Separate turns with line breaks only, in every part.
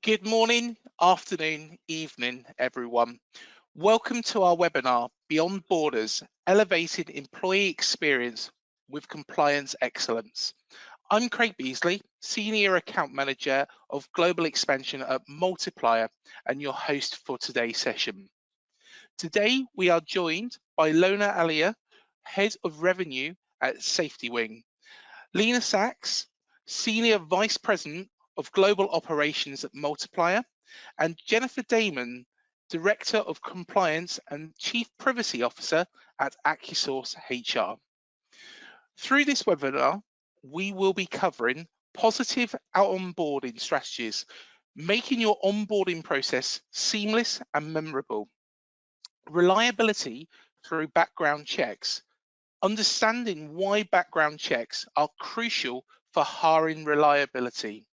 Good morning, afternoon, evening, everyone. Welcome to our webinar, Beyond Borders, Elevated Employee Experience with Compliance Excellence. I'm Craig Beasley, Senior Account Manager of Global Expansion at Multiplier and your host for today's session. Today, we are joined by Lona Alia, Head of Revenue at SafetyWing, Lena Sachs, Senior Vice President of Global Operations at Multiplier, and Jennifer Damon, Director of Compliance and Chief Privacy Officer at AccuSource HR. Through this webinar, we will be covering positive onboarding strategies, making your onboarding process seamless and memorable, reliability through background checks, understanding why background checks are crucial for hiring reliability,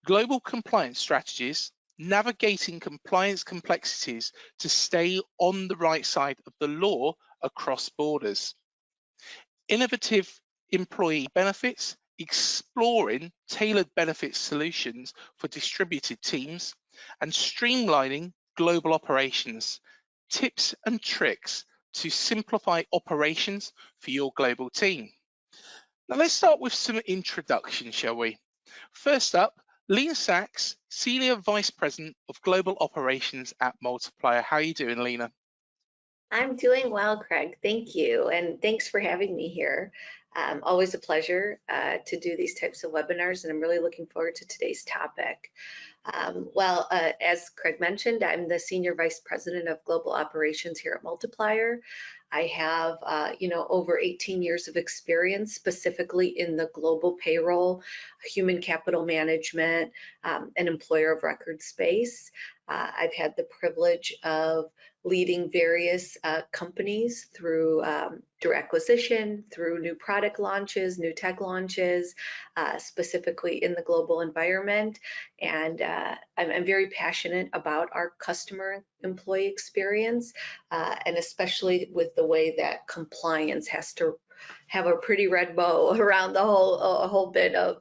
global compliance strategies, navigating compliance complexities to stay on the right side of the law across borders, innovative employee benefits, exploring tailored benefit solutions for distributed teams, and streamlining global operations, tips and tricks to simplify operations for your global team. Now let's start with some introduction, shall we? First up, Lena Sachs, Senior Vice President of Global Operations at Multiplier. How are you doing, Lena?
I'm doing well, Craig. Thank you. And thanks for having me here. Always a pleasure to do these types of webinars, and I'm really looking forward to today's topic. As Craig mentioned, I'm the Senior Vice President of Global Operations here at Multiplier. I have, over 18 years of experience specifically in the global payroll, human capital management, and employer of record space. I've had the privilege of leading various companies through acquisition, through new product launches, new tech launches, specifically in the global environment. And I'm very passionate about our customer employee experience, and especially with the way that compliance has to have a pretty red bow around the whole bit of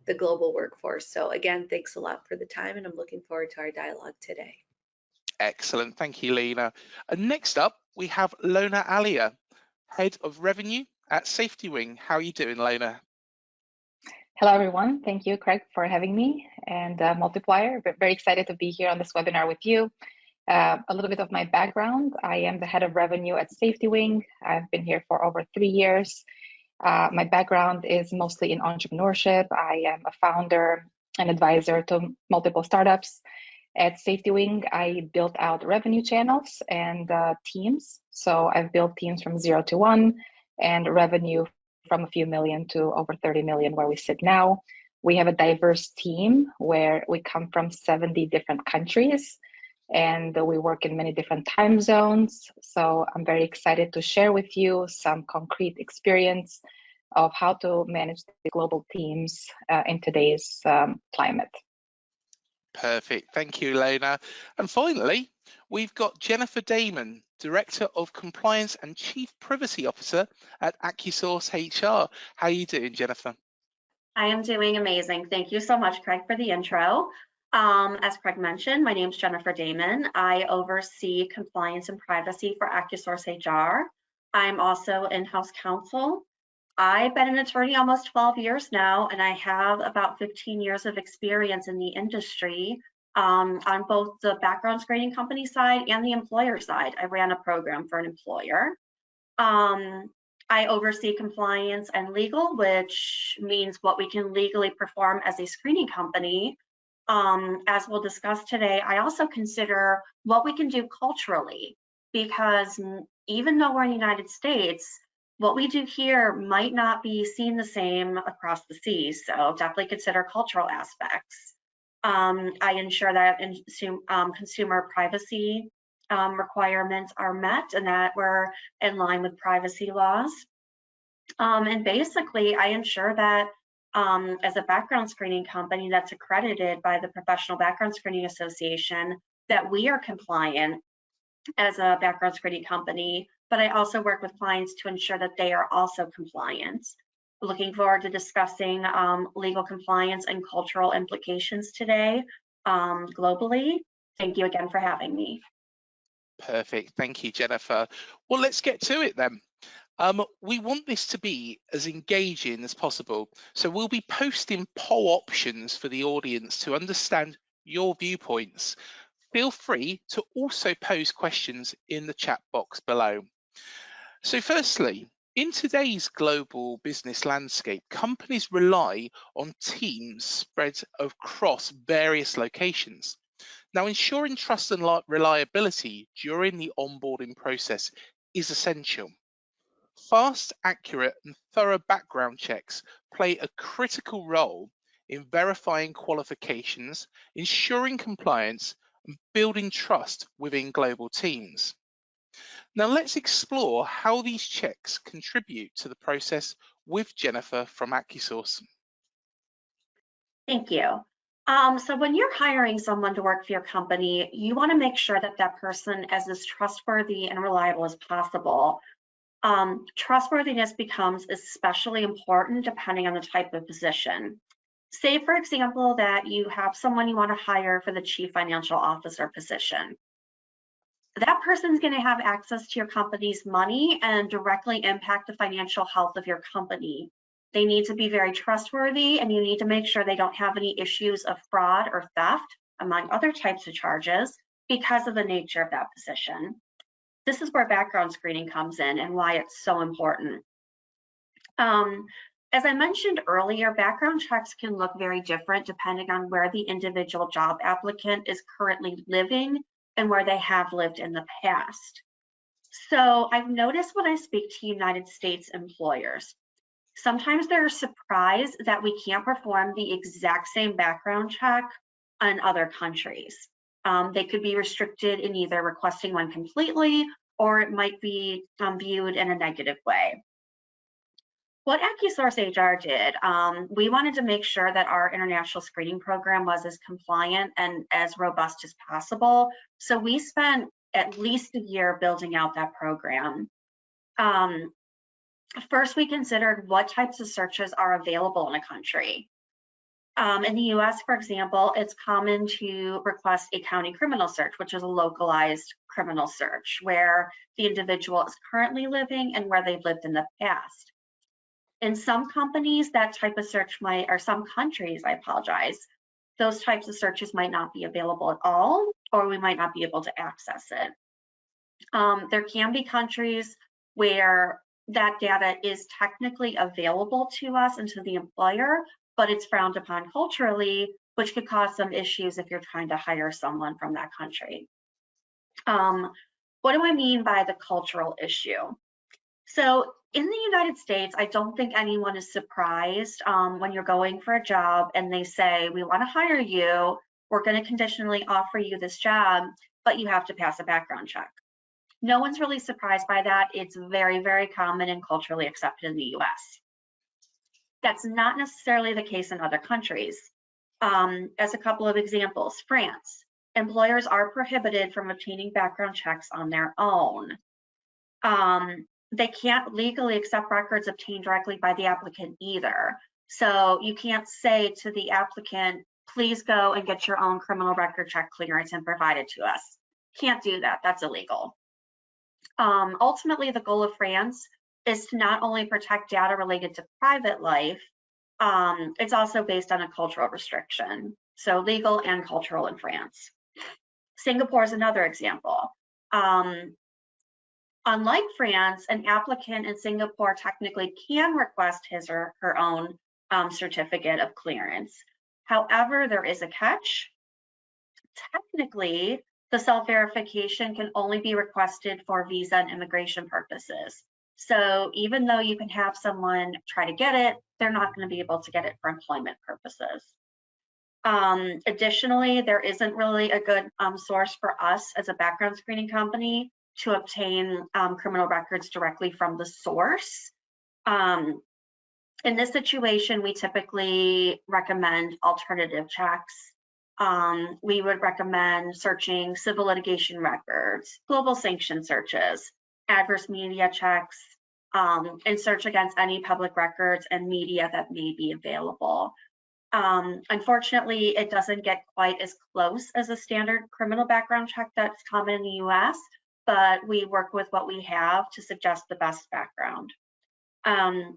the global workforce. So again, thanks a lot for the time, and I'm looking forward to our dialogue today.
Excellent, thank you, Lena. And next up, we have Lona Alia, Head of Revenue at SafetyWing. How are you doing, Lona?
Hello, everyone. Thank you, Craig, for having me, and Multiplier. Very excited to be here on this webinar with you. A little bit of my background. I am the Head of Revenue at SafetyWing. I've been here for over 3 years. My background is mostly in entrepreneurship. I am a founder and advisor to multiple startups. At SafetyWing, I built out revenue channels and teams. So I've built teams from 0 to 1 and revenue from a few million to over 30 million where we sit now. We have a diverse team where we come from 70 different countries and we work in many different time zones. So I'm very excited to share with you some concrete experience of how to manage the global teams in today's climate.
Perfect, thank you, Lena. And finally, we've got Jennifer Damon, Director of Compliance and Chief Privacy Officer at AccuSource HR. How are you doing, Jennifer?
I am doing amazing. Thank you so much, Craig, for the intro. As Craig mentioned, my name is Jennifer Damon. I oversee compliance and privacy for AccuSource HR. I'm also in-house counsel. I've been an attorney almost 12 years now, and I have about 15 years of experience in the industry on both the background screening company side and the employer side. I ran a program for an employer. I oversee compliance and legal, which means what we can legally perform as a screening company. As we'll discuss today, I also consider what we can do culturally, because even though we're in the United States, what we do here might not be seen the same across the seas, so definitely consider cultural aspects. I ensure that consumer privacy requirements are met and that we're in line with privacy laws. And basically, I ensure that as a background screening company that's accredited by the Professional Background Screening Association, that we are compliant as a background screening company, but I also work with clients to ensure that they are also compliant. Looking forward to discussing legal compliance and cultural implications today globally. Thank you again for having me.
Perfect. Thank you, Jennifer. Well, let's get to it then. We want this to be as engaging as possible, so we'll be posting poll options for the audience to understand your viewpoints. Feel free to also pose questions in the chat box below. So firstly, in today's global business landscape, companies rely on teams spread across various locations. Now, ensuring trust and reliability during the onboarding process is essential. Fast, accurate, and thorough background checks play a critical role in verifying qualifications, ensuring compliance, and building trust within global teams. Now let's explore how these checks contribute to the process with Jennifer from AccuSource.
Thank you. So when you're hiring someone to work for your company, you want to make sure that that person is as trustworthy and reliable as possible. Trustworthiness becomes especially important depending on the type of position. Say, for example, that you have someone you want to hire for the chief financial officer position. That person's going to have access to your company's money and directly impact the financial health of your company. They need to be very trustworthy, and you need to make sure they don't have any issues of fraud or theft, among other types of charges, because of the nature of that position. This is where background screening comes in and why it's so important. As I mentioned earlier, background checks can look very different depending on where the individual job applicant is currently living and where they have lived in the past. So I've noticed when I speak to United States employers, sometimes they're surprised that we can't perform the exact same background check in other countries. They could be restricted in either requesting one completely, or it might be viewed in a negative way. What AccuSource HR did, we wanted to make sure that our international screening program was as compliant and as robust as possible. So we spent at least a year building out that program. First, we considered what types of searches are available in a country. In the US, for example, it's common to request a county criminal search, which is a localized criminal search where the individual is currently living and where they've lived in the past. In some companies, that type of search might, or some countries, I apologize, those types of searches might not be available at all, or we might not be able to access it. There can be countries where that data is technically available to us and to the employer, but it's frowned upon culturally, which could cause some issues if you're trying to hire someone from that country. What do I mean by the cultural issue? So in the United States, I don't think anyone is surprised when you're going for a job and they say, we want to hire you, we're going to conditionally offer you this job, but you have to pass a background check. No one's really surprised by that. It's very, very common and culturally accepted in the US. That's not necessarily the case in other countries. As a couple of examples, France, employers are prohibited from obtaining background checks on their own. They can't legally accept records obtained directly by the applicant either. So you can't say to the applicant, please go and get your own criminal record check clearance and provide it to us. Can't do that, that's illegal. Ultimately, the goal of France is to not only protect data related to private life, it's also based on a cultural restriction. So legal and cultural in France. Singapore is another example. Unlike France, an applicant in Singapore technically can request his or her own certificate of clearance. However, there is a catch. Technically, the self-verification can only be requested for visa and immigration purposes. So even though you can have someone try to get it, they're not going to be able to get it for employment purposes. Additionally, there isn't really a good source for us as a background screening company to obtain criminal records directly from the source. In this situation, we typically recommend alternative checks. We would recommend searching civil litigation records, global sanction searches, adverse media checks, and search against any public records and media that may be available. Unfortunately, it doesn't get quite as close as a standard criminal background check that's common in the US, but we work with what we have to suggest the best background. And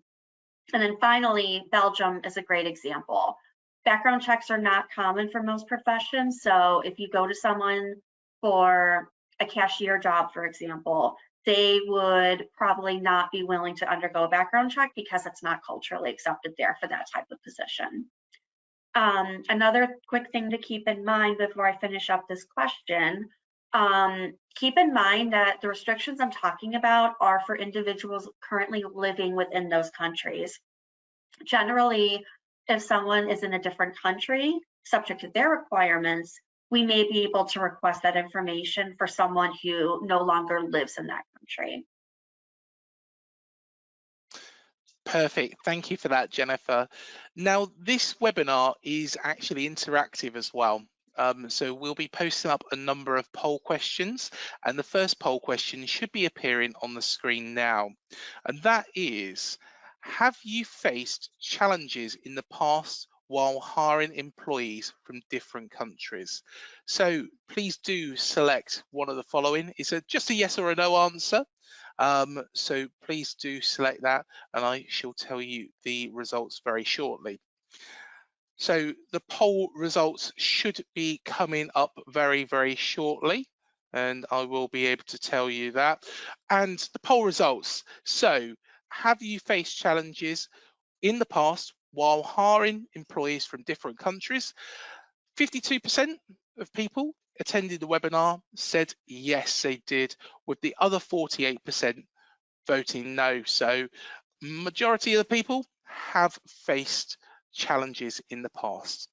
then finally, Belgium is a great example. Background checks are not common for most professions. So if you go to someone for a cashier job, for example, they would probably not be willing to undergo a background check because it's not culturally accepted there for that type of position. Another quick thing to keep in mind before I finish up this question, keep in mind that the restrictions I'm talking about are for individuals currently living within those countries. Generally, if someone is in a different country, subject to their requirements, we may be able to request that information for someone who no longer lives in that country.
Perfect. Thank you for that, Jennifer. Now, this webinar is actually interactive as well. So we'll be posting up a number of poll questions, and the first poll question should be appearing on the screen now. And that is, have you faced challenges in the past while hiring employees from different countries? So please do select one of the following. It's just a yes or a no answer. So please do select that, and I shall tell you the results very shortly. So the poll results should be coming up very, very shortly, and I will be able to tell you that. And the poll results. So have you faced challenges in the past while hiring employees from different countries? 52% of people attended the webinar said yes, they did, with the other 48% voting no. So majority of the people have faced challenges in the past.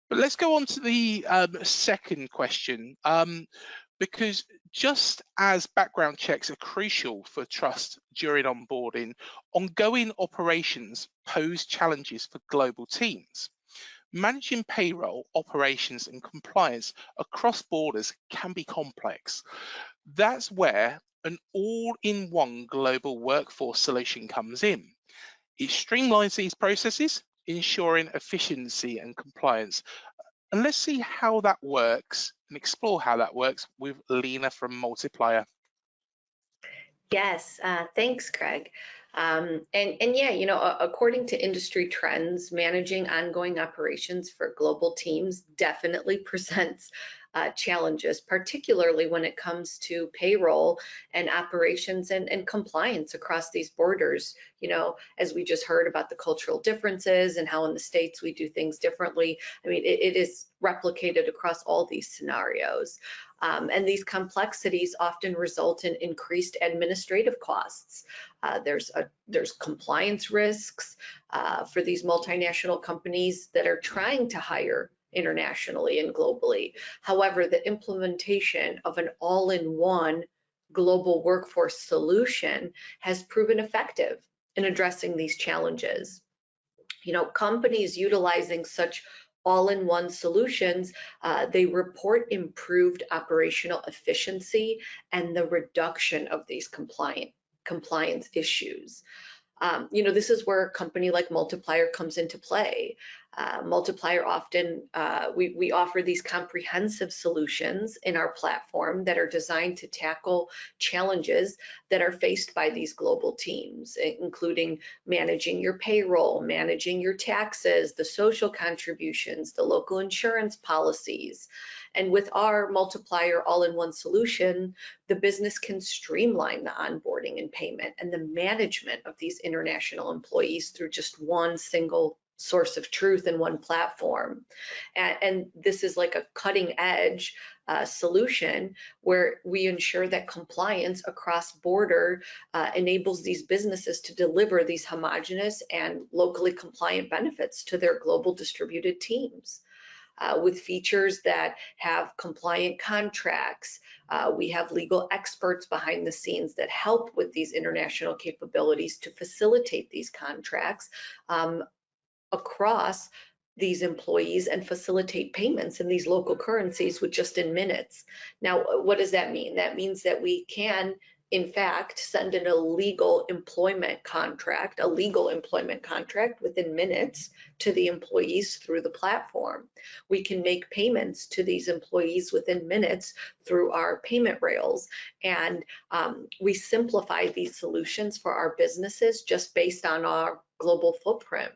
But let's go on to the second question, because just as background checks are crucial for trust during onboarding, ongoing operations pose challenges for global teams. Managing payroll, operations, and compliance across borders can be complex. That's where an all-in-one global workforce solution comes in. It streamlines these processes, ensuring efficiency and compliance. And let's see how that works and explore how that works with Lena from Multiplier.
Yes, thanks, Craig. And yeah, you know, according to industry trends, managing ongoing operations for global teams definitely presents challenges, particularly when it comes to payroll and operations and compliance across these borders. You know, as we just heard about the cultural differences and how in the States we do things differently. I mean, it is replicated across all these scenarios. And these complexities often result in increased administrative costs. There's compliance risks for these multinational companies that are trying to hire internationally and globally. However, the implementation of an all-in-one global workforce solution has proven effective in addressing these challenges. You know, companies utilizing such all-in-one solutions, they report improved operational efficiency and the reduction of these compliance issues. You know, this is where a company like Multiplier comes into play. Multiplier often, we offer these comprehensive solutions in our platform that are designed to tackle challenges that are faced by these global teams, including managing your payroll, managing your taxes, the social contributions, the local insurance policies. And with our Multiplier all-in-one solution, the business can streamline the onboarding and payment and the management of these international employees through just one single source of truth in one platform. And this is like a cutting edge solution where we ensure that compliance across border enables these businesses to deliver these homogeneous and locally compliant benefits to their global distributed teams. With features that have compliant contracts. We have legal experts behind the scenes that help with these international capabilities to facilitate these contracts across these employees and facilitate payments in these local currencies with just in minutes. Now, what does that mean? That means that we can in fact, send an illegal employment contract, a legal employment contract within minutes to the employees through the platform. We can make payments to these employees within minutes through our payment rails. And we simplify these solutions for our businesses just based on our global footprint.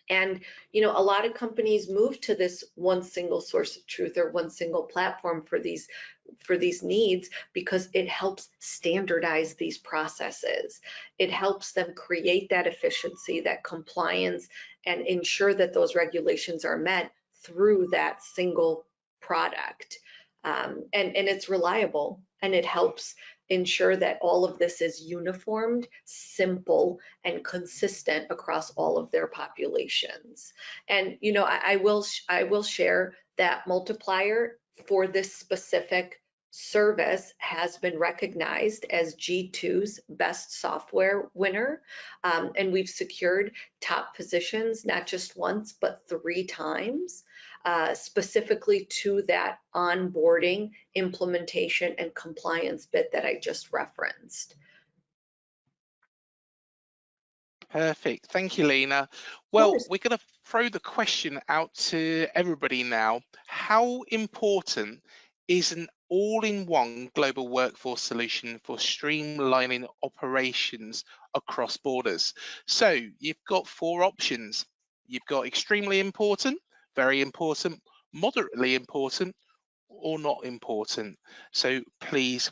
And, you know, a lot of companies move to this one single source of truth or one single platform for these needs because it helps standardize these processes. It helps them create that efficiency, that compliance, and ensure that those regulations are met through that single product. And it's reliable, and it helps ensure that all of this is uniformed, simple, and consistent across all of their populations. And, you know, I will share that Multiplier for this specific service has been recognized as G2's best software winner. And we've secured top positions, not just once, but 3 times. Specifically to that onboarding, implementation, and compliance bit that I just referenced.
Perfect. Thank you, Lena. Well, we're going to throw the question out to everybody now. How important is an all-in-one global workforce solution for streamlining operations across borders? So you've got 4 options. You've got extremely important, very important, moderately important, or not important. So please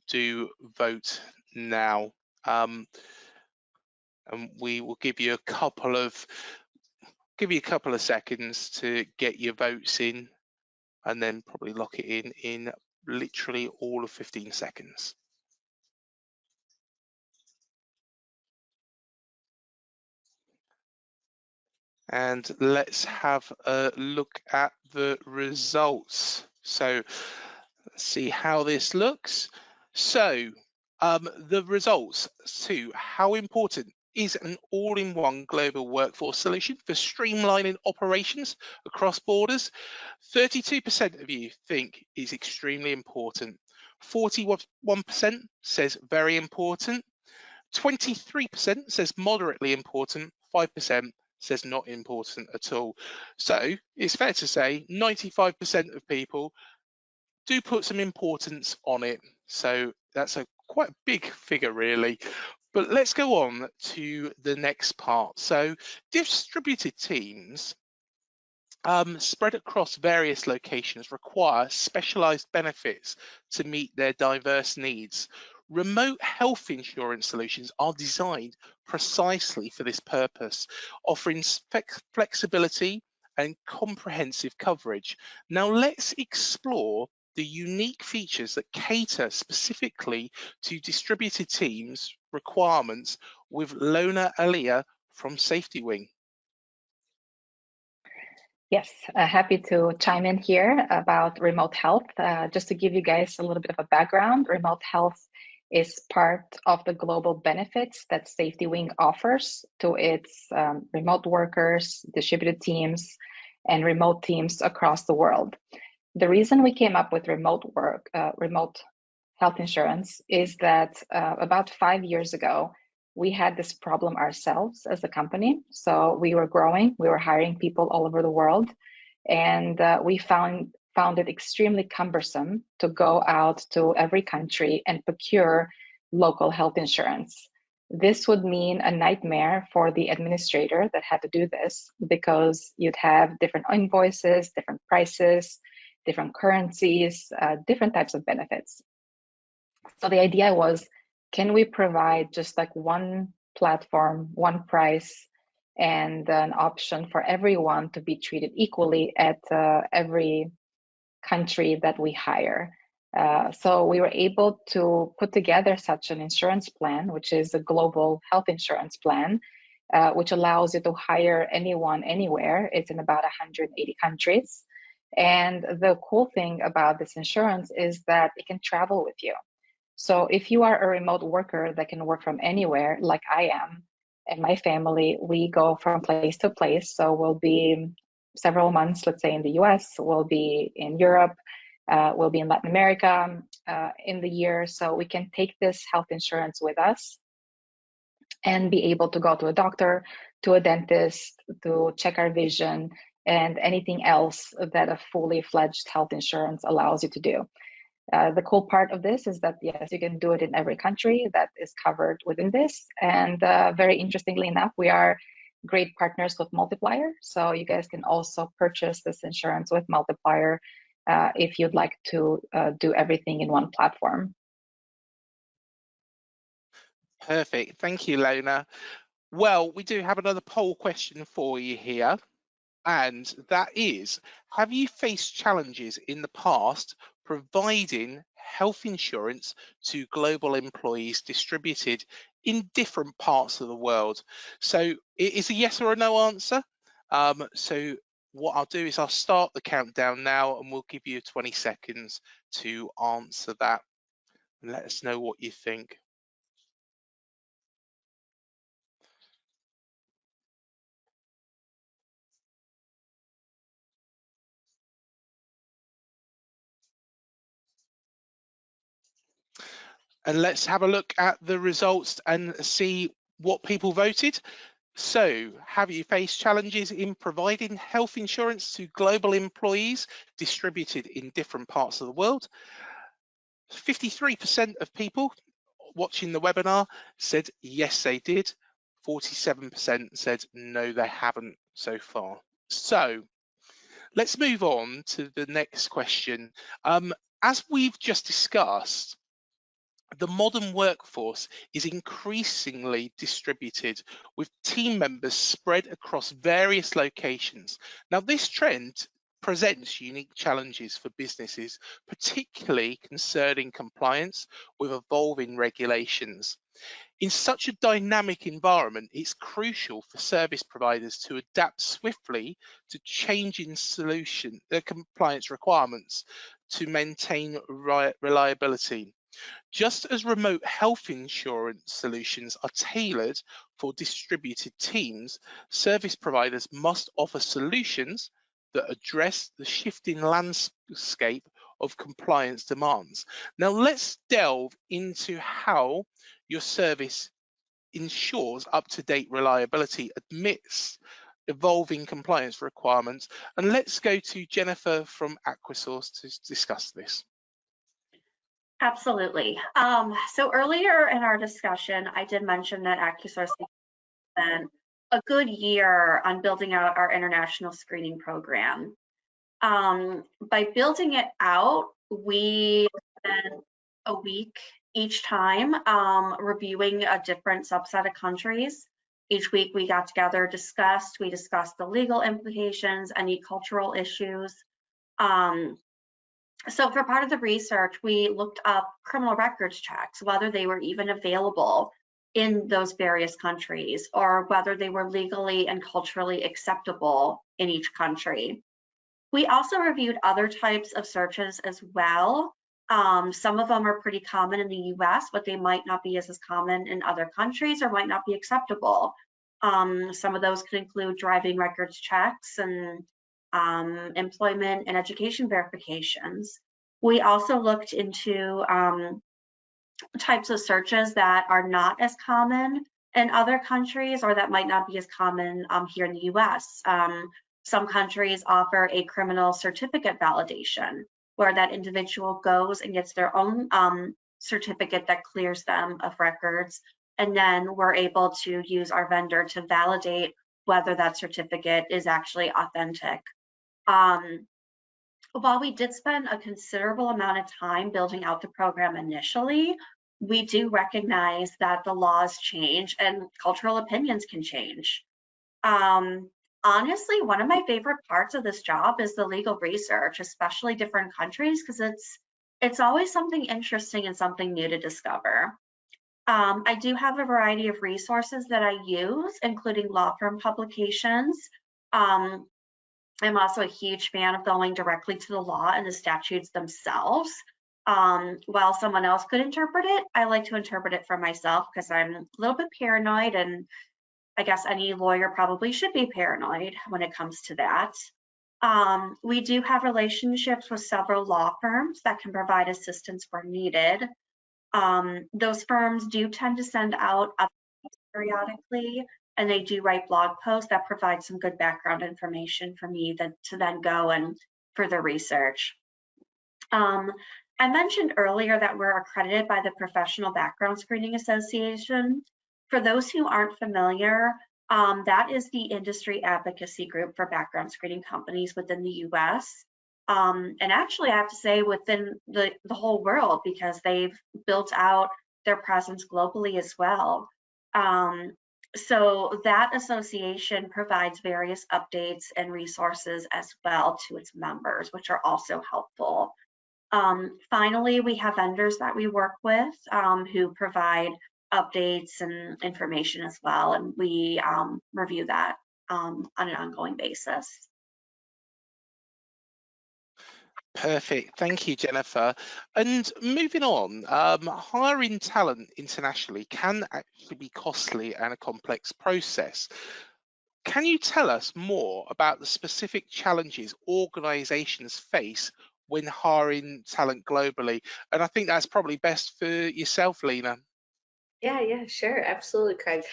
do vote now. And we will give you a couple of seconds to get your votes in, and then probably lock it in literally all of 15 seconds. And let's have a look at the results. So let's see how this looks. So the results to how important is an all-in-one global workforce solution for streamlining operations across borders. 32% of you think is extremely important. 41% says very important. 23% says moderately important. 5% says not important at all. So it's fair to say 95% of people do put some importance on it. So that's a quite big figure, really. But let's go on to the next part. So distributed teams spread across various locations require specialized benefits to meet their diverse needs. Remote health insurance solutions are designed precisely for this purpose, offering flexibility and comprehensive coverage. Now let's explore the unique features that cater specifically to distributed teams requirements with Lona Alia from Safety Wing.
Yes, happy to chime in here about remote health. Just to give you guys a little bit of a background, remote health is part of the global benefits that Safety Wing offers to its remote workers, distributed teams, and remote teams across the world. The reason we came up with remote health insurance is that about 5 years ago, we had this problem ourselves as a company. So we were growing, we were hiring people all over the world, and we found it extremely cumbersome to go out to every country and procure local health insurance. This would mean a nightmare for the administrator that had to do this, because you'd have different invoices, different prices, different currencies, different types of benefits. So the idea was, can we provide just like one platform, one price, and an option for everyone to be treated equally at every country that we hire? So we were able to put together such an insurance plan, which is a global health insurance plan, which allows you to hire anyone, anywhere. It's in about 180 countries. And the cool thing about this insurance is that it can travel with you. So if you are a remote worker that can work from anywhere, like I am, and my family, we go from place to place. So we'll be several months, let's say in the US, we'll be in Europe, we'll be in Latin America, in the year, so we can take this health insurance with us and be able to go to a doctor, to a dentist, to check our vision, and anything else that a fully fledged health insurance allows you to do. The cool part of this is that, yes, you can do it in every country that is covered within this. And very interestingly enough, we are great partners with Multiplier. So you guys can also purchase this insurance with Multiplier if you'd like to do everything in one platform.
Perfect. Thank you, Lona. Well, we do have another poll question for you here. And that is, have you faced challenges in the past providing health insurance to global employees distributed in different parts of the world? So it is a yes or a no answer. So what I'll do is I'll start the countdown now and we'll give you 20 seconds to answer that. Let us know what you think. And let's have a look at the results and see what people voted. So, have you faced challenges in providing health insurance to global employees distributed in different parts of the world? 53% of people watching the webinar said yes, they did. 47% said no, they haven't so far. So, let's move on to the next question. As we've just discussed, the modern workforce is increasingly distributed, with team members spread across various locations. Now, this trend presents unique challenges for businesses, particularly concerning compliance with evolving regulations. In such a dynamic environment, it's crucial for service providers to adapt swiftly to changing compliance requirements to maintain reliability. Just as remote health insurance solutions are tailored for distributed teams, service providers must offer solutions that address the shifting landscape of compliance demands. Now, let's delve into how your service ensures up-to-date reliability amidst evolving compliance requirements. And let's go to Jennifer from Aquasource to discuss this.
Absolutely. So earlier in our discussion, I did mention that Accusource spent a good year on building out our international screening program. By building it out, we spent a week each time reviewing a different subset of countries. Each week we got together, we discussed the legal implications, any cultural issues. So for part of the research, we looked up criminal records checks, whether they were even available in those various countries or whether they were legally and culturally acceptable in each country. We also reviewed other types of searches as well. Some of them are pretty common in the US, but they might not be as common in other countries or might not be acceptable. Some of those could include driving records checks and employment and education verifications. We also looked into types of searches that are not as common in other countries or that might not be as common here in the US. Some countries offer a criminal certificate validation where that individual goes and gets their own certificate that clears them of records. And then we're able to use our vendor to validate whether that certificate is actually authentic. While we did spend a considerable amount of time building out the program initially, we do recognize that the laws change and cultural opinions can change. Honestly, one of my favorite parts of this job is the legal research, especially different countries, because it's always something interesting and something new to discover. I do have a variety of resources that I use, including law firm publications. I'm also a huge fan of going directly to the law and the statutes themselves. While someone else could interpret it, I like to interpret it for myself because I'm a little bit paranoid, and I guess any lawyer probably should be paranoid when it comes to that. We do have relationships with several law firms that can provide assistance where needed. Those firms do tend to send out updates periodically, and they do write blog posts that provide some good background information for me to then go and further research. I mentioned earlier that we're accredited by the Professional Background Screening Association. For those who aren't familiar, that is the industry advocacy group for background screening companies within the US. And actually, I have to say within the whole world, because they've built out their presence globally as well. So that association provides various updates and resources as well to its members, which are also helpful. Finally, we have vendors that we work with who provide updates and information as well, and we review that on an ongoing basis.
Perfect. Thank you, Jennifer. And moving on, hiring talent internationally can actually be costly and a complex process. Can you tell us more about the specific challenges organizations face when hiring talent globally? And I think that's probably best for yourself, Lena.
Yeah, sure, absolutely, Craig.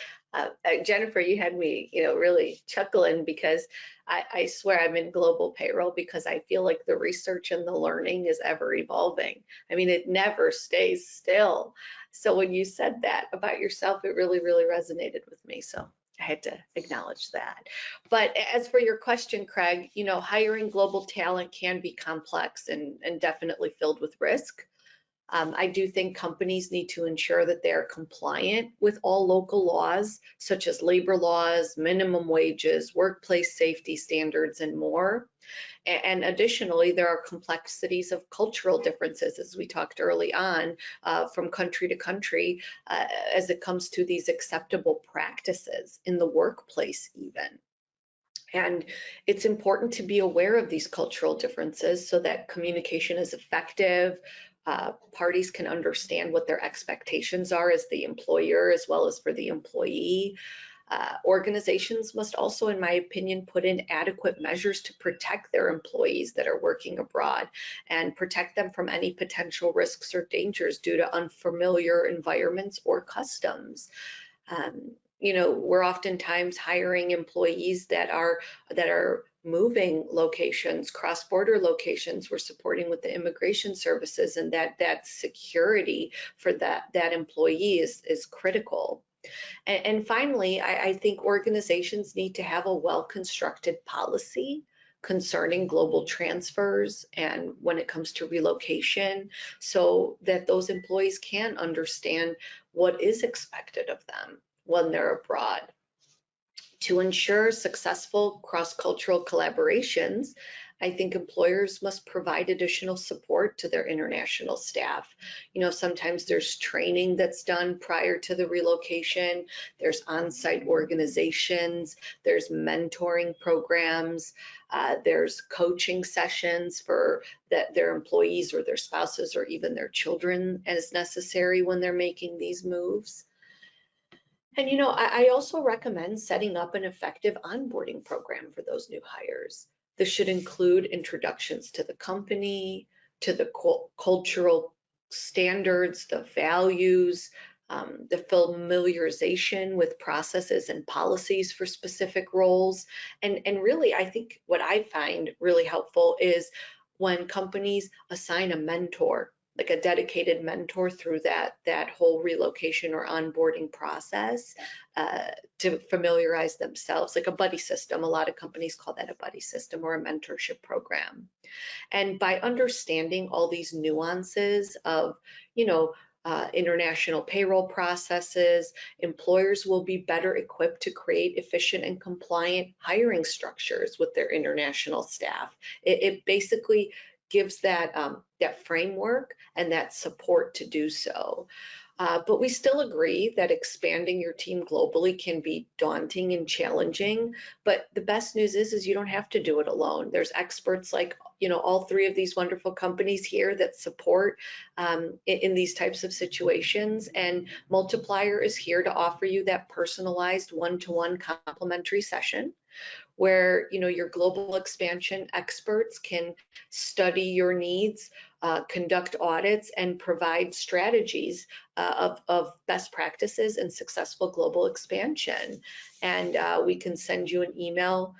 Jennifer, you had me, really chuckling because I swear I'm in global payroll because I feel like the research and the learning is ever evolving. I mean, it never stays still. So when you said that about yourself, it really, really resonated with me. So I had to acknowledge that. But as for your question, Craig, hiring global talent can be complex and definitely filled with risk. I do think companies need to ensure that they're compliant with all local laws, such as labor laws, minimum wages, workplace safety standards, and more. And additionally, there are complexities of cultural differences, as we talked early on, from country to country, as it comes to these acceptable practices in the workplace even. And it's important to be aware of these cultural differences so that communication is effective. Parties can understand what their expectations are as the employer as well as for the employee. Organizations must also, in my opinion, put in adequate measures to protect their employees that are working abroad and protect them from any potential risks or dangers due to unfamiliar environments or customs. We're oftentimes hiring employees that are moving locations, cross-border locations. We're supporting with the immigration services, and that security for that employee is critical. And finally, I think organizations need to have a well-constructed policy concerning global transfers and when it comes to relocation, so that those employees can understand what is expected of them when they're abroad. To ensure successful cross-cultural collaborations, I think employers must provide additional support to their international staff. Sometimes there's training that's done prior to the relocation, there's on-site organizations, there's mentoring programs, there's coaching sessions for their employees or their spouses or even their children as necessary when they're making these moves. And I also recommend setting up an effective onboarding program for those new hires. This should include introductions to the company, to the cultural standards, the values, the familiarization with processes and policies for specific roles. And really, I think what I find really helpful is when companies assign a mentor, like a dedicated mentor through that whole relocation or onboarding process to familiarize themselves, like a buddy system. A lot of companies call that a buddy system or a mentorship program. And by understanding all these nuances of, international payroll processes, employers will be better equipped to create efficient and compliant hiring structures with their international staff. It basically gives that framework and that support to do so. But we still agree that expanding your team globally can be daunting and challenging, but the best news is you don't have to do it alone. There's experts like, all three of these wonderful companies here that support in these types of situations, and Multiplier is here to offer you that personalized one-to-one complimentary session where your global expansion experts can study your needs, conduct audits, and provide strategies of best practices and successful global expansion. And we can send you an email.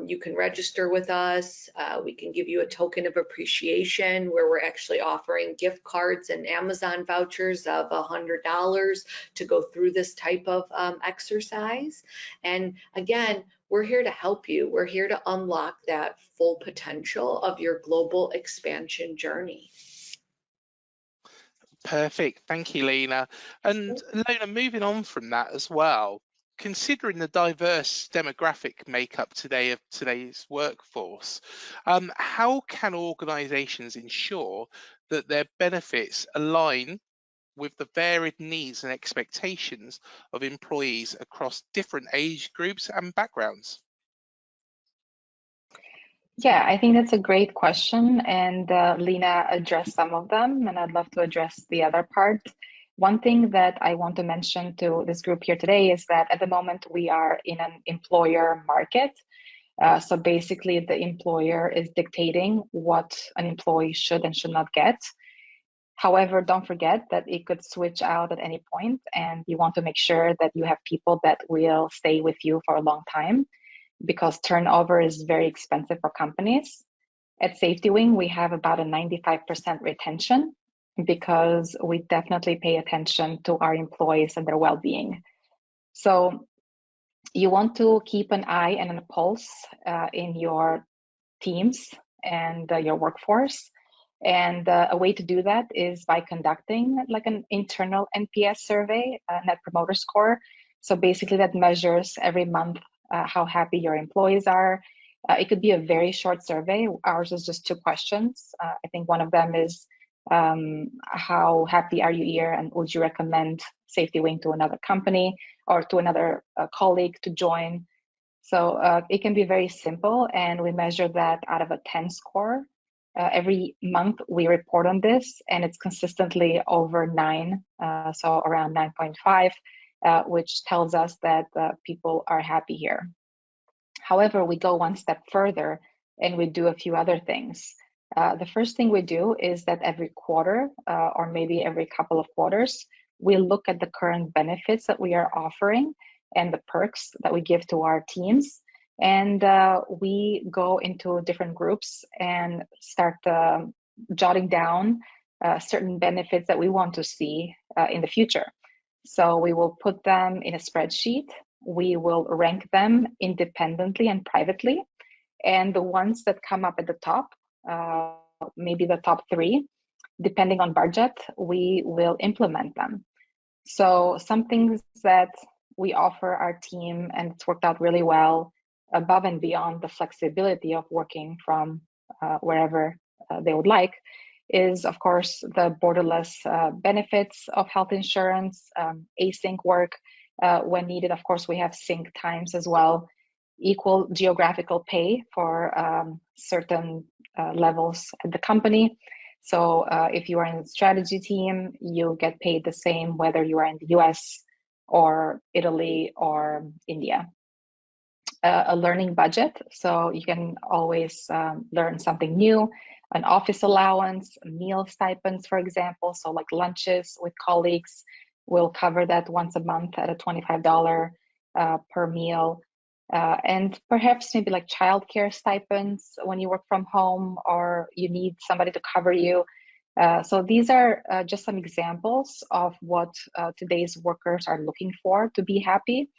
You can register with us. We can give you a token of appreciation where we're actually offering gift cards and Amazon vouchers of $100 to go through this type of exercise. And again, we're here to help you. We're here to unlock that full potential of your global expansion journey.
Perfect. Thank you, Lena. And Lena, moving on from that as well, considering the diverse demographic makeup today of today's workforce, how can organizations ensure that their benefits align with the varied needs and expectations of employees across different age groups and backgrounds?
Yeah, I think that's a great question, and Lena addressed some of them, and I'd love to address the other part. One thing that I want to mention to this group here today is that at the moment we are in an employer market. So basically the employer is dictating what an employee should and should not get. However, don't forget that it could switch out at any point, and you want to make sure that you have people that will stay with you for a long time, because turnover is very expensive for companies. At SafetyWing, we have about a 95% retention because we definitely pay attention to our employees and their well-being. So you want to keep an eye and a pulse in your teams and your workforce. And a way to do that is by conducting like an internal NPS survey, Net Promoter Score. So basically that measures every month how happy your employees are. It could be a very short survey. Ours is just 2 questions. I think one of them is, how happy are you here, and would you recommend SafetyWing to another company or to another colleague to join? So it can be very simple, and we measure that out of a 10 score. Every month we report on this, and it's consistently over 9, so around 9.5. Which tells us that people are happy here. However, we go one step further and we do a few other things. The first thing we do is that every quarter or maybe every couple of quarters, we look at the current benefits that we are offering and the perks that we give to our teams. And we go into different groups and start jotting down certain benefits that we want to see in the future. So we will put them in a spreadsheet. We will rank them independently and privately. And the ones that come up at the top, maybe the top 3, depending on budget, we will implement them. So some things that we offer our team, and it's worked out really well, above and beyond the flexibility of working from wherever they would like, is of course the borderless benefits of health insurance, async work when needed. Of course, we have sync times as well, equal geographical pay for certain levels at the company. So if you are in the strategy team, you get paid the same whether you are in the US or Italy or India. A learning budget, so you can always learn something new. An office allowance, meal stipends, for example, so like lunches with colleagues, we'll cover that once a month at a $25 per meal. And perhaps maybe like childcare stipends when you work from home or you need somebody to cover you. So these are just some examples of what today's workers are looking for to be happy.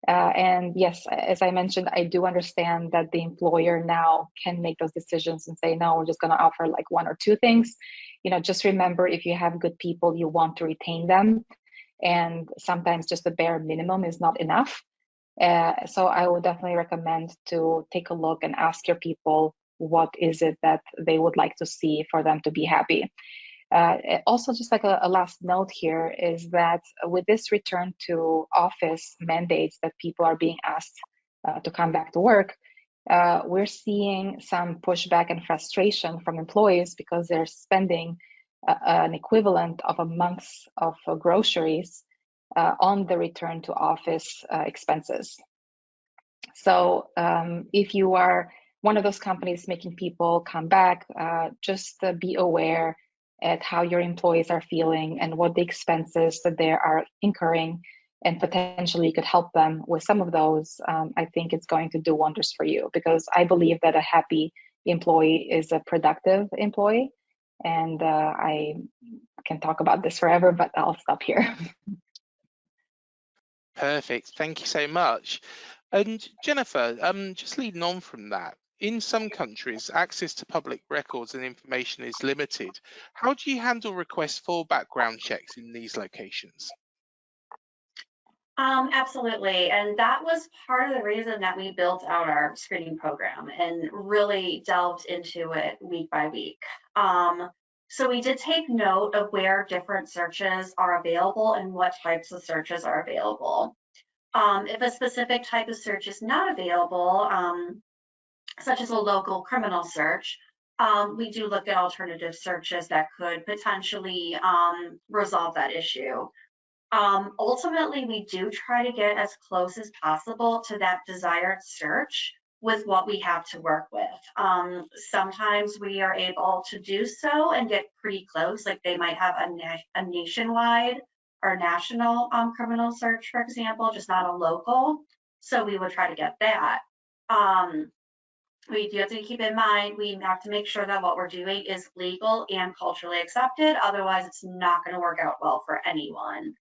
And yes, as I mentioned, I do understand that the employer now can make those decisions and say, no, we're just going to offer like 1 or 2 things. Just remember, if you have good people, you want to retain them. And sometimes just the bare minimum is not enough. So I would definitely recommend to take a look and ask your people, what is it that they would like to see for them to be happy? Also, just like a last note here is that with this return to office mandates that people are being asked to come back to work, we're seeing some pushback and frustration from employees because they're spending an equivalent of a month of groceries on the return to office expenses. So if you are one of those companies making people come back, just be aware at how your employees are feeling and what the expenses that they are incurring, and potentially could help them with some of those. I think it's going to do wonders for you, because I believe that a happy employee is a productive employee. And I can talk about this forever, but I'll stop here.
Perfect. Thank you so much. And Jennifer, just leading on from that, in some countries, access to public records and information is limited. How do you handle requests for background checks in these locations?
Absolutely. And that was part of the reason that we built out our screening program and really delved into it week by week. So we did take note of where different searches are available and what types of searches are available. If a specific type of search is not available, such as a local criminal search, we do look at alternative searches that could potentially resolve that issue. Ultimately, we do try to get as close as possible to that desired search with what we have to work with. Sometimes we are able to do so and get pretty close, like they might have a nationwide or national criminal search, for example, just not a local. So we would try to get that. We do have to keep in mind, we have to make sure that what we're doing is legal and culturally accepted. Otherwise, it's not going to work out well for anyone.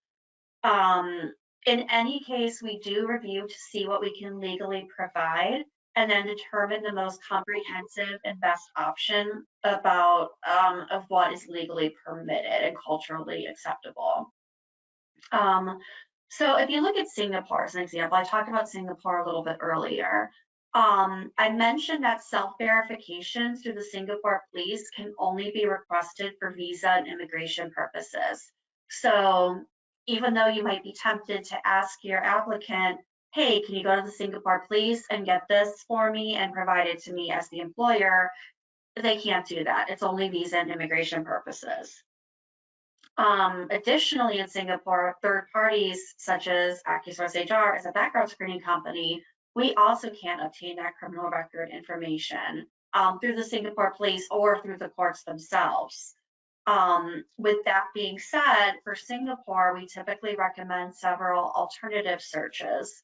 In any case, we do review to see what we can legally provide and then determine the most comprehensive and best option about of what is legally permitted and culturally acceptable. So if you look at Singapore as an example, I talked about Singapore a little bit earlier. I mentioned that self-verification through the Singapore police can only be requested for visa and immigration purposes. So even though you might be tempted to ask your applicant, hey, can you go to the Singapore police and get this for me and provide it to me as the employer, they can't do that. It's only visa and immigration purposes. Additionally, in Singapore, third parties such as AccuSource HR as a background screening company, we also can't obtain that criminal record information through the Singapore police or through the courts themselves. With that being said, for Singapore, we typically recommend several alternative searches.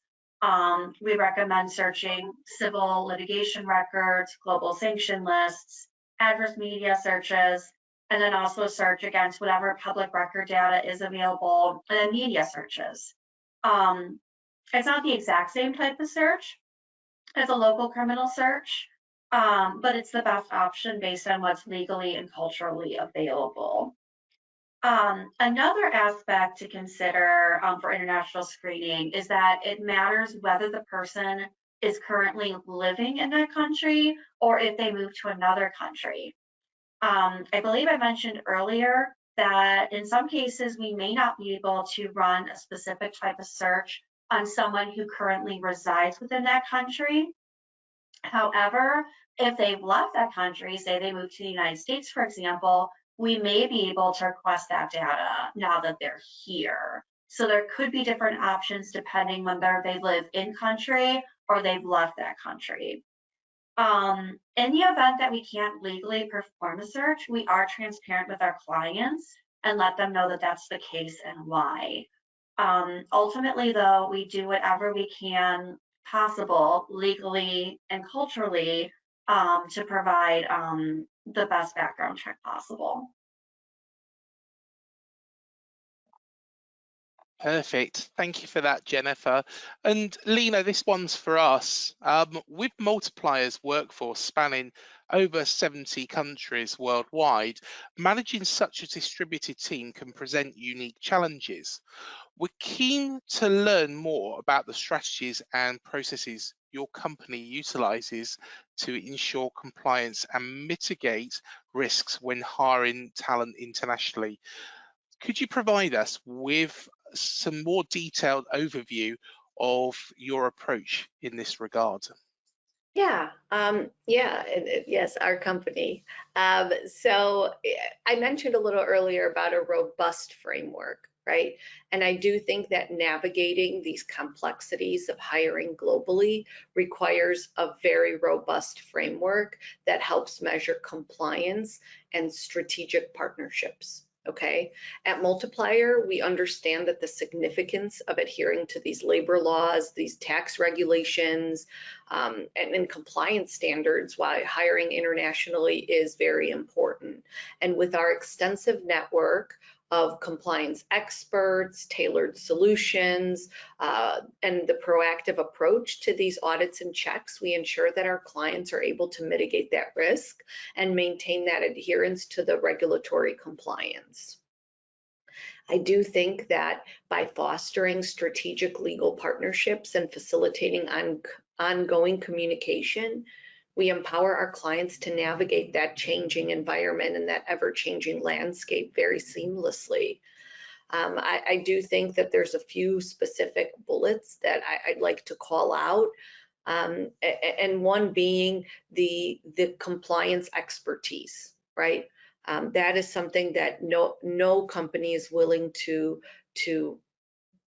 We recommend searching civil litigation records, global sanction lists, adverse media searches, and then also search against whatever public record data is available, and then media searches. It's not the exact same type of search as a local criminal search, but it's the best option based on what's legally and culturally available. Another aspect to consider for international screening is that it matters whether the person is currently living in that country or if they move to another country. I believe I mentioned earlier that in some cases we may not be able to run a specific type of search on someone who currently resides within that country. However, if they've left that country, say they moved to the United States, for example, we may be able to request that data now that they're here. So there could be different options depending whether they live in country or they've left that country. In the event that we can't legally perform a search, we are transparent with our clients and let them know that that's the case and why. Ultimately, though, we do whatever we can possible legally and culturally to provide the best background check possible.
Perfect. Thank you for that, Jennifer. And Lena, this one's for us. With Multiplier's workforce spanning over 70 countries worldwide, managing such a distributed team can present unique challenges. We're keen to learn more about the strategies and processes your company utilizes to ensure compliance and mitigate risks when hiring talent internationally. Could you provide us with some more detailed overview of your approach in this regard?
Yeah, yes, our company. So I mentioned a little earlier about a robust framework. right? And I do think that navigating these complexities of hiring globally requires a very robust framework that helps measure compliance and strategic partnerships. Okay, at Multiplier, we understand that the significance of adhering to these labor laws, these tax regulations, and compliance standards while hiring internationally is very important. And with our extensive network of compliance experts, tailored solutions, and the proactive approach to these audits and checks, we ensure that our clients are able to mitigate that risk and maintain that adherence to the regulatory compliance. I do think that by fostering strategic legal partnerships and facilitating ongoing communication, we empower our clients to navigate that changing environment and that ever-changing landscape very seamlessly. I do think that there's a few specific bullets that I'd like to call out, and one being the compliance expertise, right? That is something that no company is willing to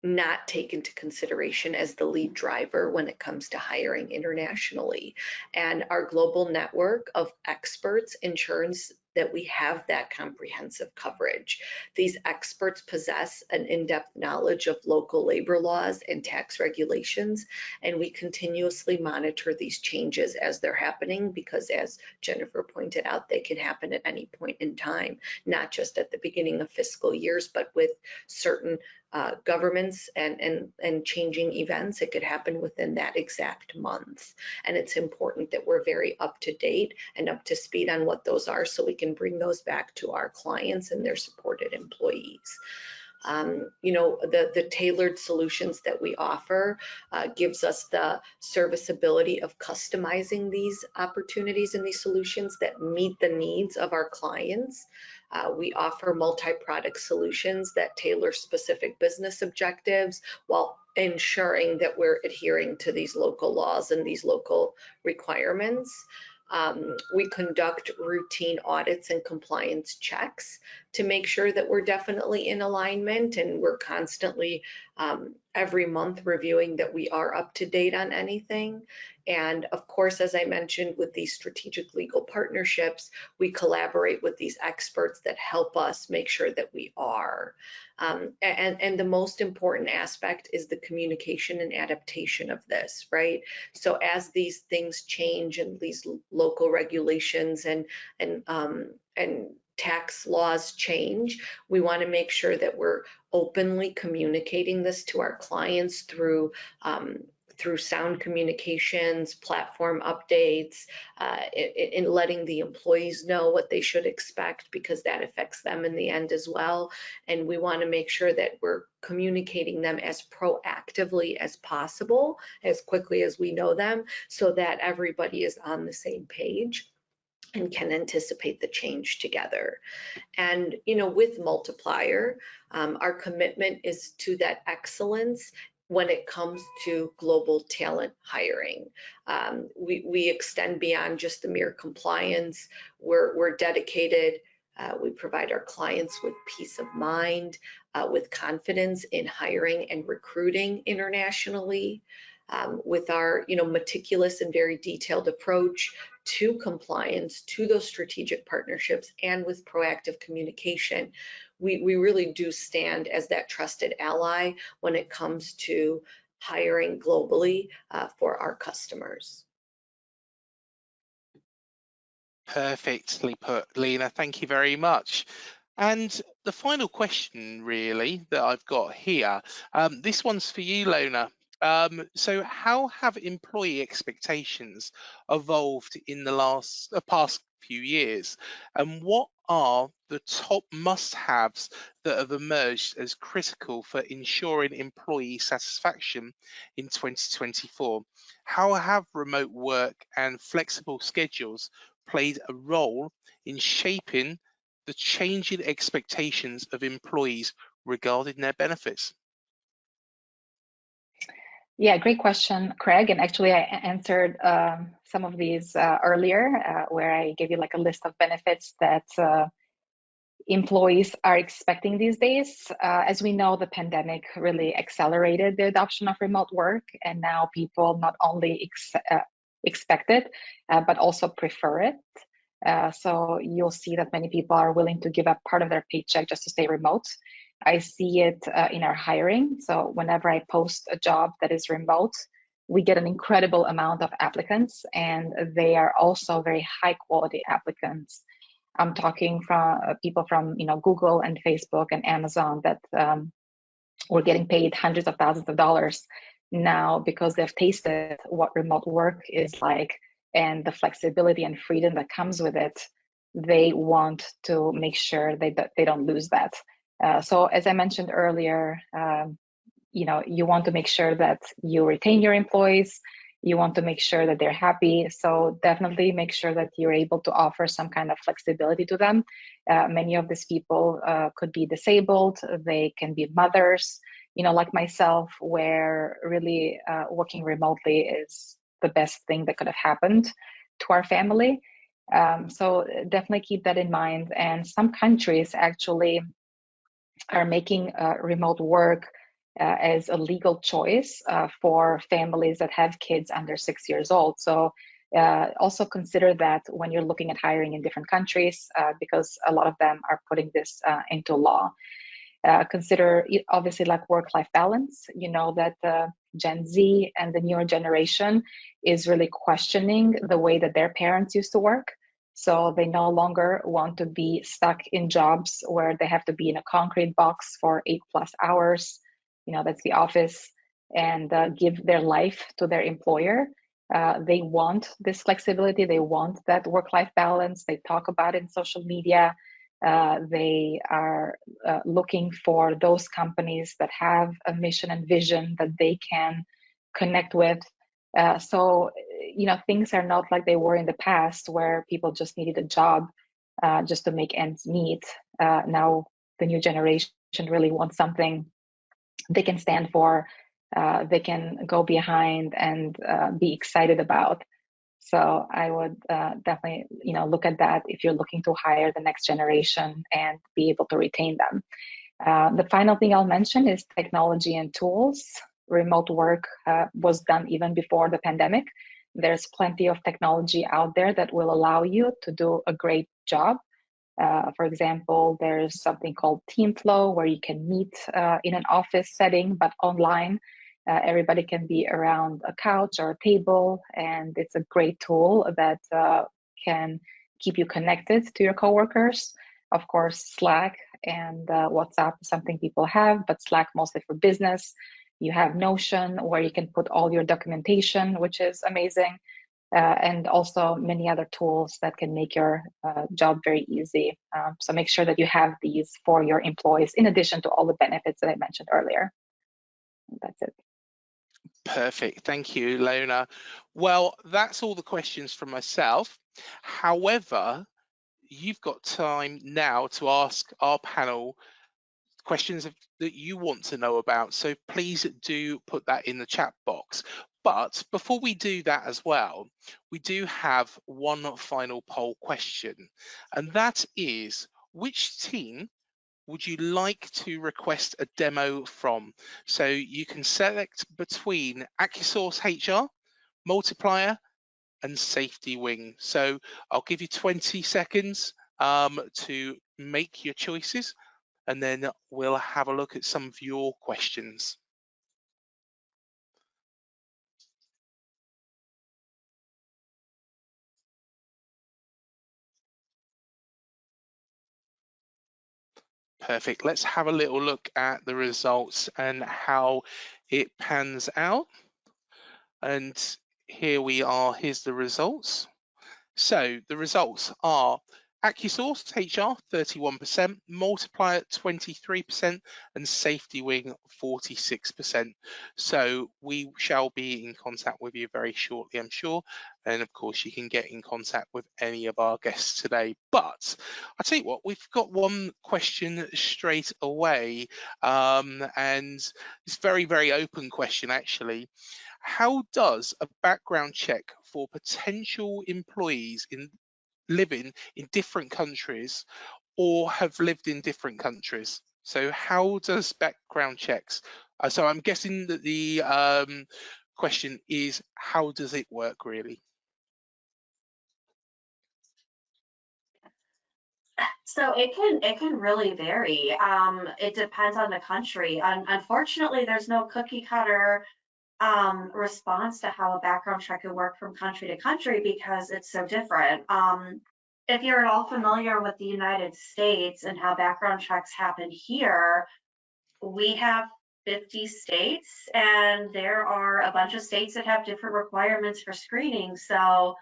not take into consideration as the lead driver when it comes to hiring internationally. And our global network of experts ensures that we have that comprehensive coverage. These experts possess an in-depth knowledge of local labor laws and tax regulations, and we continuously monitor these changes as they're happening, because as Jennifer pointed out, they can happen at any point in time, not just at the beginning of fiscal years, but with certain governments and changing events, it could happen within that exact month. And it's important that we're very up to date and up to speed on what those are, so we can bring those back to our clients and their supported employees. You know, the tailored solutions that we offer gives us the serviceability of customizing these opportunities and these solutions that meet the needs of our clients. We offer multi-product solutions that tailor specific business objectives while ensuring that we're adhering to these local laws and these local requirements. We conduct routine audits and compliance checks to make sure that we're definitely in alignment, and we're constantly every month reviewing that we are up to date on anything. And of course, as I mentioned, with these strategic legal partnerships, we collaborate with these experts that help us make sure that we are. And the most important aspect is the communication and adaptation of this, right? So as these things change and these local regulations and tax laws change, we want to make sure that we're openly communicating this to our clients through sound communications, platform updates, in letting the employees know what they should expect, because that affects them in the end as well. And we want to make sure that we're communicating them as proactively as possible, as quickly as we know them, so that everybody is on the same page and can anticipate the change together. And, you know, with Multiplier, our commitment is to that excellence when it comes to global talent hiring. We extend beyond just the mere compliance. We're dedicated. We provide our clients with peace of mind, with confidence in hiring and recruiting internationally. With our, you know, meticulous and very detailed approach to compliance, to those strategic partnerships, and with proactive communication, we really do stand as that trusted ally when it comes to hiring globally for our customers.
Perfectly put, Lena. Thank you very much. And the final question, really, that I've got here, this one's for you, Lena. So how have employee expectations evolved in the past few years, and what are the top must-haves that have emerged as critical for ensuring employee satisfaction in 2024? How have remote work and flexible schedules played a role in shaping the changing expectations of employees regarding their benefits?
Yeah, great question, Craig. And actually, I answered some of these earlier, where I gave you like a list of benefits that employees are expecting these days. As we know, the pandemic really accelerated the adoption of remote work, and now people not only expect it, but also prefer it. So you'll see that many people are willing to give up part of their paycheck just to stay remote. I see it in our hiring. So whenever I post a job that is remote, we get an incredible amount of applicants, and they are also very high quality applicants. I'm talking from people from Google and Facebook and Amazon that were getting paid hundreds of thousands of dollars now because they've tasted what remote work is like and the flexibility and freedom that comes with it. They want to make sure that they don't lose that. So as I mentioned earlier, you want to make sure that you retain your employees. You want to make sure that they're happy. So definitely make sure that you're able to offer some kind of flexibility to them. Many of these people could be disabled. They can be mothers, like myself, where really working remotely is the best thing that could have happened to our family. So definitely keep that in mind. And some countries actually are making remote work as a legal choice for families that have kids under 6 years old. So also consider that when you're looking at hiring in different countries, because a lot of them are putting this into law. Consider obviously like work-life balance. You know that Gen Z and the newer generation is really questioning the way that their parents used to work. So they no longer want to be stuck in jobs where they have to be in a concrete box for 8+ hours. That's the office, and give their life to their employer. They want this flexibility. They want that work-life balance. They talk about it in social media. They are looking for those companies that have a mission and vision that they can connect with. So things are not like they were in the past where people just needed a job just to make ends meet. Now the new generation really wants something they can stand for, they can go behind and be excited about. So I would definitely, look at that if you're looking to hire the next generation and be able to retain them. The final thing I'll mention is technology and tools. Remote work was done even before the pandemic. There's plenty of technology out there that will allow you to do a great job. For example, there's something called TeamFlow where you can meet in an office setting, but online. Everybody can be around a couch or a table, and it's a great tool that can keep you connected to your coworkers. Of course, Slack and WhatsApp is something people have, but Slack mostly for business. You have Notion where you can put all your documentation, which is amazing. And also many other tools that can make your job very easy. So make sure that you have these for your employees in addition to all the benefits that I mentioned earlier. That's it.
Perfect. Thank you, Ilona. Well, that's all the questions from myself. However, you've got time now to ask our panel questions that you want to know about. So please do put that in the chat box. But before we do that as well, we do have one final poll question, and that is, which team would you like to request a demo from? So you can select between AccuSource HR, Multiplier, and Safety Wing. So I'll give you 20 seconds to make your choices, and then we'll have a look at some of your questions. Perfect. Let's have a little look at the results and how it pans out. And here we are. Here's the results. So the results are AccuSource HR 31%, Multiplier 23%, and Safety Wing 46%. So we shall be in contact with you very shortly, I'm sure. And of course, you can get in contact with any of our guests today. But I'll tell you what, we've got one question straight away. And it's a very, very open question, actually. How does a background check for potential employees living in different countries or have lived in different countries. So how does background checks, so I'm guessing that the question is, how does it work really?
So it can really vary. It depends on the country. Unfortunately, there's no cookie cutter response to how a background check could work from country to country because it's so different. If you're at all familiar with the United States and how background checks happen here, we have 50 states and there are a bunch of states that have different requirements for screening. So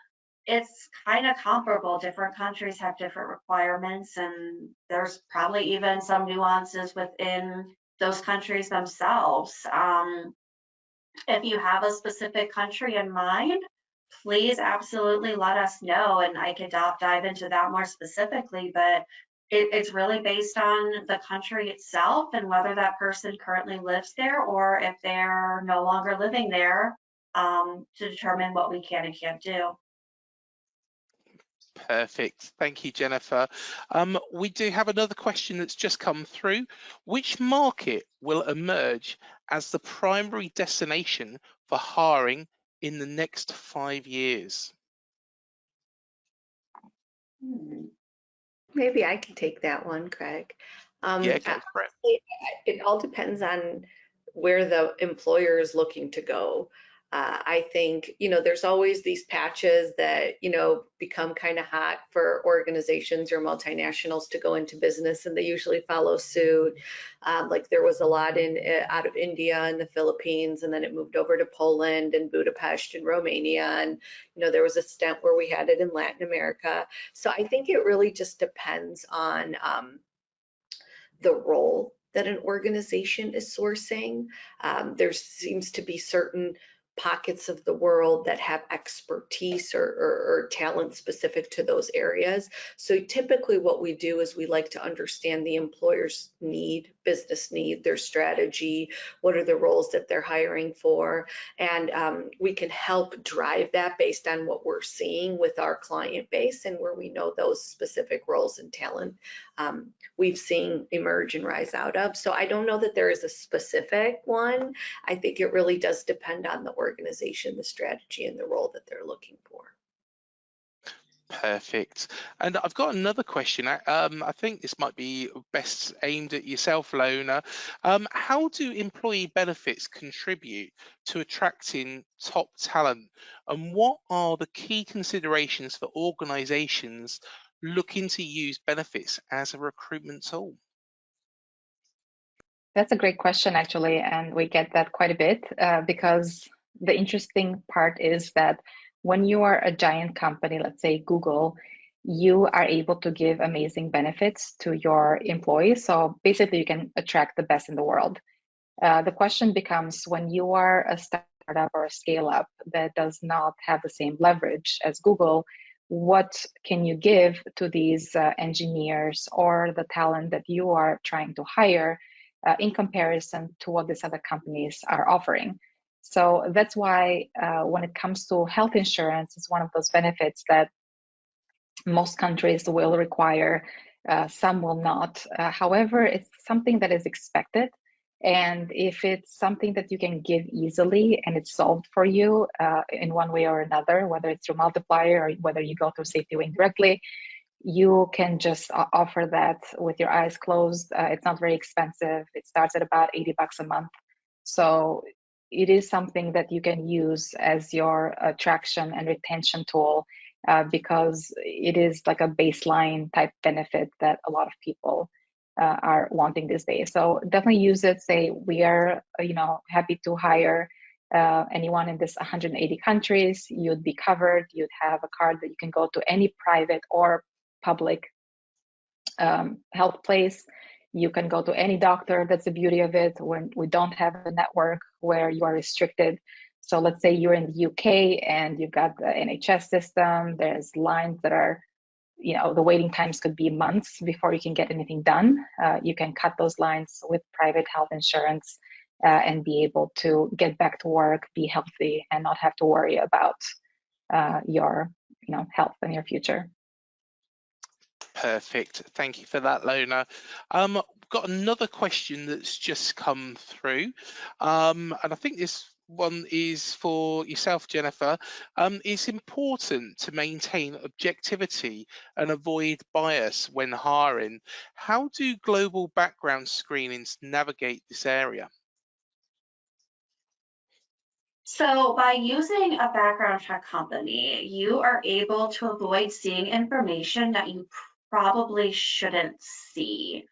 it's kind of comparable. Different countries have different requirements, and there's probably even some nuances within those countries themselves. If you have a specific country in mind, please absolutely let us know, and I could dive into that more specifically, but it's really based on the country itself and whether that person currently lives there or if they're no longer living there, to determine what we can and can't do.
Perfect. Thank you, Jennifer. We do have another question that's just come through. Which market will emerge as the primary destination for hiring in the next 5 years?
Maybe I can take that one, Craig.
Yeah, go for it.
It all depends on where the employer is looking to go. I think, there's always these patches that, become kind of hot for organizations or multinationals to go into business, and they usually follow suit. Like there was a lot out of India and the Philippines, and then it moved over to Poland and Budapest and Romania. And, there was a stint where we had it in Latin America. So I think it really just depends on the role that an organization is sourcing. There seems to be certain pockets of the world that have expertise or talent specific to those areas. So typically what we do is we like to understand the employer's need, business need, their strategy, what are the roles that they're hiring for, and we can help drive that based on what we're seeing with our client base and where we know those specific roles and talent we've seen emerge and rise out of. So I don't know that there is a specific one. I think it really does depend on the organization, the strategy, and the role that they're looking for.
Perfect. And I've got another question. I think this might be best aimed at yourself, Lona. How do employee benefits contribute to attracting top talent? And what are the key considerations for organizations looking to use benefits as a recruitment tool?
That's a great question, actually, and we get that quite a bit because the interesting part is that when you are a giant company, let's say Google, you are able to give amazing benefits to your employees. So basically, you can attract the best in the world. The question becomes when you are a startup or a scale up that does not have the same leverage as Google, what can you give to these engineers or the talent that you are trying to hire in comparison to what these other companies are offering? So that's why when it comes to health insurance, it's one of those benefits that most countries will require, some will not. However, it's something that is expected. And if it's something that you can give easily and it's solved for you in one way or another, whether it's through Multiplier or whether you go through SafetyWing directly, you can just offer that with your eyes closed. It's not very expensive. It starts at about $80 a month. So it is something that you can use as your attraction and retention tool because it is like a baseline type benefit that a lot of people are wanting these days. So definitely use it. Say we are, happy to hire anyone in this 180 countries. You'd be covered. You'd have a card that you can go to any private or public health place. You can go to any doctor. That's the beauty of it. When we don't have a network where you are restricted. So let's say you're in the UK and you've got the NHS system. There's lines that are, the waiting times could be months before you can get anything done. You can cut those lines with private health insurance and be able to get back to work, be healthy, and not have to worry about your, health in your future.
Perfect. Thank you for that, Lona. Got another question that's just come through, and I think this one is for yourself, Jennifer. It's important to maintain objectivity and avoid bias when hiring. How do global background screenings navigate this area?
So by using a background check company, you are able to avoid seeing information that you probably shouldn't see.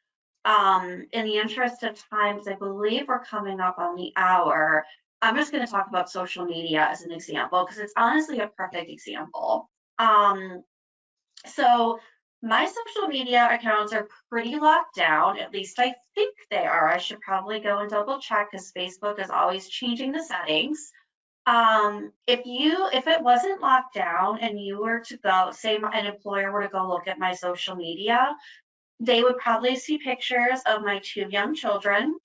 In the interest of times, I believe we're coming up on the hour. I'm just going to talk about social media as an example because it's honestly a perfect example. So my social media accounts are pretty locked down, at least I think they are. I should probably go and double check because Facebook is always changing the settings. If it wasn't locked down and you were to go, say an employer were to go look at my social media, they would probably see pictures of my 2 young children,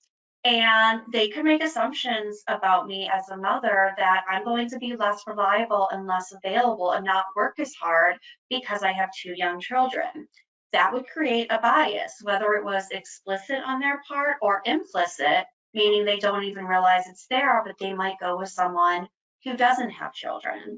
and they could make assumptions about me as a mother that I'm going to be less reliable and less available and not work as hard because I have 2 young children. That would create a bias, whether it was explicit on their part or implicit, meaning they don't even realize it's there, but they might go with someone who doesn't have children.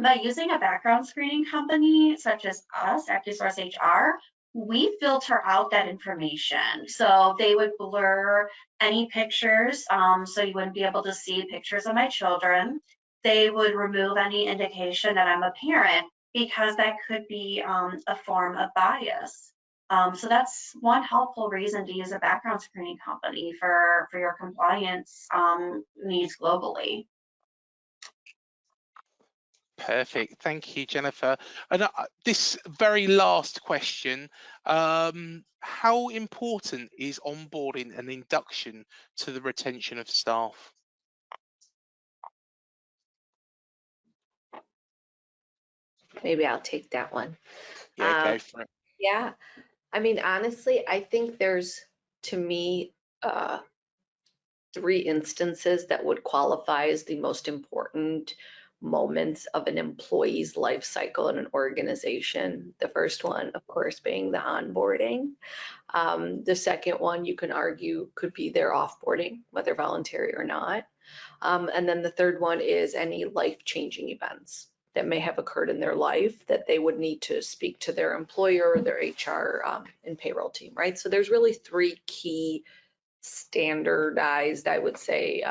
By using a background screening company such as us, AccuSource HR, we filter out that information. So they would blur any pictures, so you wouldn't be able to see pictures of my children. They would remove any indication that I'm a parent because that could be a form of bias. So that's one helpful reason to use a background screening company for your compliance needs globally.
Perfect. Thank you, Jennifer. And this very last question, how important is onboarding and induction to the retention of staff?
Maybe I'll take that one.
Yeah, go for it.
Yeah, I mean, honestly, I think there's, to me, 3 instances that would qualify as the most important moments of an employee's life cycle in an organization. The first one, of course, being the onboarding. The second one, you can argue, could be their offboarding, whether voluntary or not. And then the third one is any life-changing events that may have occurred in their life that they would need to speak to their employer or their HR and payroll team, right? So there's really 3 key standardized, I would say,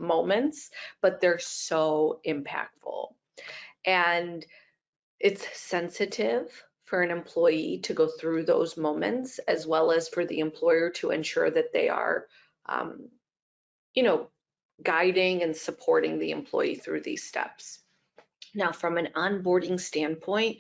moments, but they're so impactful. And it's sensitive for an employee to go through those moments, as well as for the employer to ensure that they are, guiding and supporting the employee through these steps. Now, from an onboarding standpoint,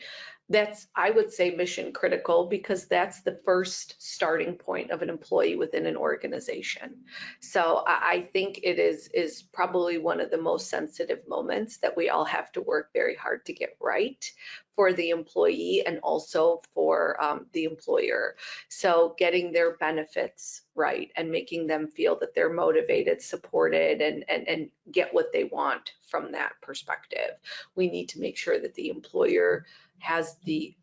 that's, I would say, mission critical because that's the first starting point of an employee within an organization. So I think it is probably one of the most sensitive moments that we all have to work very hard to get right for the employee and also for the employer. So getting their benefits right and making them feel that they're motivated, supported, and get what they want from that perspective. We need to make sure that the employer has the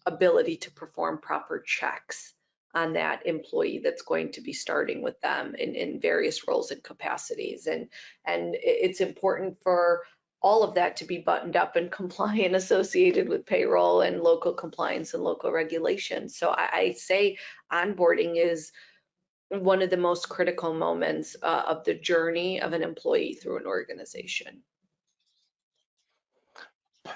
ability to perform proper checks on that employee that's going to be starting with them in various roles and capacities. And it's important for all of that to be buttoned up and compliant associated with payroll and local compliance and local regulations. So I say onboarding is one of the most critical moments of the journey of an employee through an organization.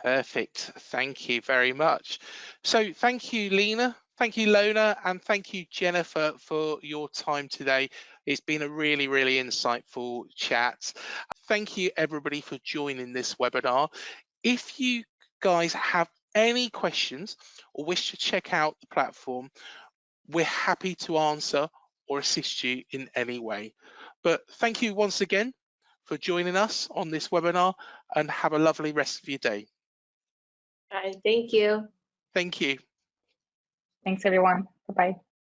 Perfect. Thank you very much. So thank you, Lena. Thank you, Lona, and thank you, Jennifer, for your time today. It's been a really, really insightful chat. Thank you, everybody, for joining this webinar. If you guys have any questions or wish to check out the platform, we're happy to answer or assist you in any way. But thank you once again for joining us on this webinar, and have a lovely rest of your day.
All right, thank you.
Thank you.
Thanks, everyone. Bye-bye.